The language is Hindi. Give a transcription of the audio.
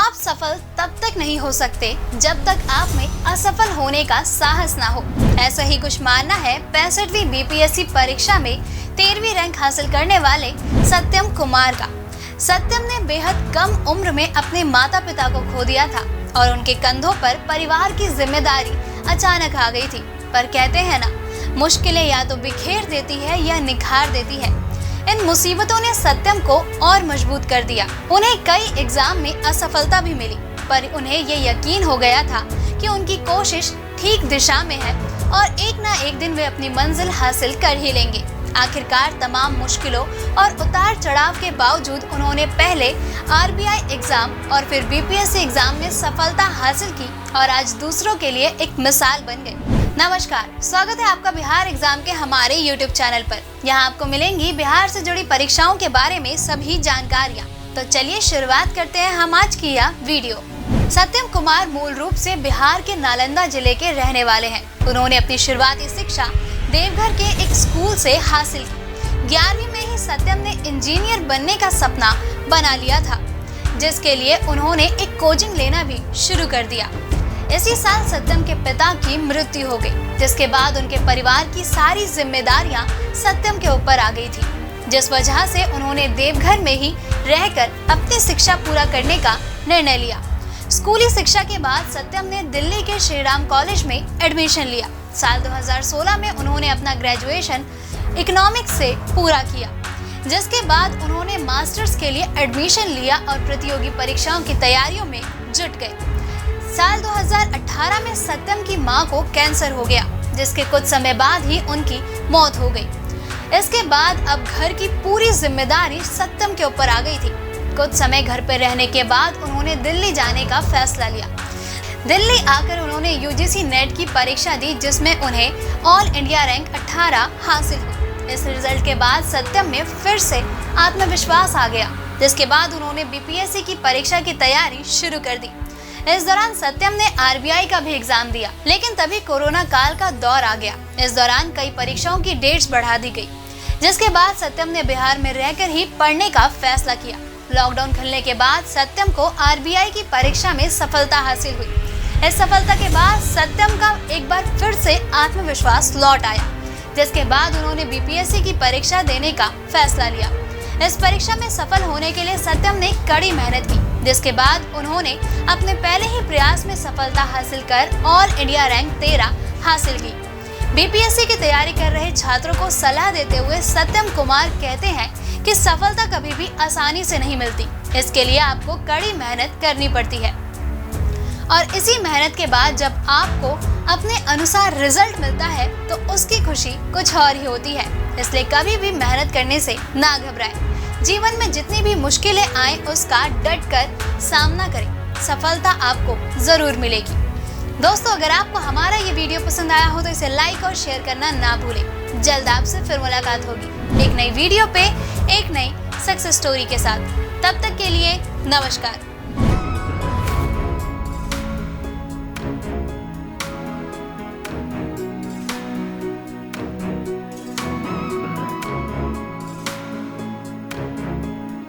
आप सफल तब तक नहीं हो सकते जब तक आप में असफल होने का साहस ना हो। ऐसा ही कुछ मानना है 65वीं बीपीएससी परीक्षा में 13वीं रैंक हासिल करने वाले सत्यम कुमार का। सत्यम ने बेहद कम उम्र में अपने माता पिता को खो दिया था और उनके कंधों पर परिवार की जिम्मेदारी अचानक आ गई थी। पर कहते हैं ना, मुश्किलें या तो बिखेर देती है या निखार देती है। इन मुसीबतों ने सत्यम को और मजबूत कर दिया। उन्हें कई एग्जाम में असफलता भी मिली, पर उन्हें ये यकीन हो गया था कि उनकी कोशिश ठीक दिशा में है और एक ना एक दिन वे अपनी मंजिल हासिल कर ही लेंगे। आखिरकार तमाम मुश्किलों और उतार चढ़ाव के बावजूद उन्होंने पहले आरबीआई एग्जाम और फिर बीपीएससी एग्जाम में सफलता हासिल की और आज दूसरों के लिए एक मिसाल बन गए। नमस्कार, स्वागत है आपका बिहार एग्जाम के हमारे YouTube चैनल पर। यहाँ आपको मिलेंगी बिहार से जुड़ी परीक्षाओं के बारे में सभी जानकारियाँ। तो चलिए शुरुआत करते हैं हम आज की यह वीडियो। सत्यम कुमार मूल रूप से बिहार के नालंदा जिले के रहने वाले हैं। उन्होंने अपनी शुरुआती शिक्षा देवघर के एक स्कूल से हासिल की। 11वीं में ही सत्यम ने इंजीनियर बनने का सपना बना लिया था, जिसके लिए उन्होंने एक कोचिंग लेना भी शुरू कर दिया। इसी साल सत्यम के पिता की मृत्यु हो गई, जिसके बाद उनके परिवार की सारी जिम्मेदारियां सत्यम के ऊपर आ गई थी, जिस वजह से उन्होंने देवघर में ही रहकर अपनी शिक्षा पूरा करने का निर्णय लिया। स्कूली शिक्षा के बाद सत्यम ने दिल्ली के श्री राम कॉलेज में एडमिशन लिया। साल 2016 में उन्होंने अपना ग्रेजुएशन इकोनॉमिक्स से पूरा किया, जिसके बाद उन्होंने मास्टर्स के लिए एडमिशन लिया और प्रतियोगी परीक्षाओं की तैयारियों में जुट गए। साल 2018 में सत्यम की मां को कैंसर हो गया, जिसके कुछ समय बाद ही उनकी मौत हो गई। इसके बाद अब घर की पूरी जिम्मेदारी सत्यम के ऊपर आ गई थी। कुछ समय घर पर रहने के बाद उन्होंने दिल्ली जाने का फैसला लिया। दिल्ली आकर उन्होंने यूजीसी नेट की परीक्षा दी, जिसमें उन्हें ऑल इंडिया रैंक 18 हासिल हुई। इस रिजल्ट के बाद सत्यम में फिर से आत्मविश्वास आ गया, जिसके बाद उन्होंने बीपीएससी की परीक्षा की तैयारी शुरू कर दी। इस दौरान सत्यम ने आरबीआई का भी एग्जाम दिया, लेकिन तभी कोरोना काल का दौर आ गया। इस दौरान कई परीक्षाओं की डेट्स बढ़ा दी गई, जिसके बाद सत्यम ने बिहार में रहकर ही पढ़ने का फैसला किया। लॉकडाउन खुलने के बाद सत्यम को आरबीआई की परीक्षा में सफलता हासिल हुई। इस सफलता के बाद सत्यम का एक बार फिर से आत्मविश्वास लौट आया, जिसके बाद उन्होंने बीपीएससी की परीक्षा देने का फैसला लिया। इस परीक्षा में सफल होने के लिए सत्यम ने कड़ी मेहनत की, जिसके बाद उन्होंने अपने पहले ही प्रयास में सफलता हासिल कर ऑल इंडिया रैंक 13 हासिल की। बीपीएससी की तैयारी कर रहे छात्रों को सलाह देते हुए सत्यम कुमार कहते हैं कि सफलता कभी भी आसानी से नहीं मिलती। इसके लिए आपको कड़ी मेहनत करनी पड़ती है और इसी मेहनत के बाद जब आपको अपने अनुसार रिजल्ट मिलता है तो उसकी खुशी कुछ और ही होती है। इसलिए कभी भी मेहनत करने से ना घबराएं। जीवन में जितनी भी मुश्किलें आए उसका डट कर सामना करें, सफलता आपको जरूर मिलेगी। दोस्तों, अगर आपको हमारा ये वीडियो पसंद आया हो तो इसे लाइक और शेयर करना ना भूलें। जल्द आपसे फिर मुलाकात होगी एक नई वीडियो पे, एक नई सक्सेस स्टोरी के साथ। तब तक के लिए नमस्कार।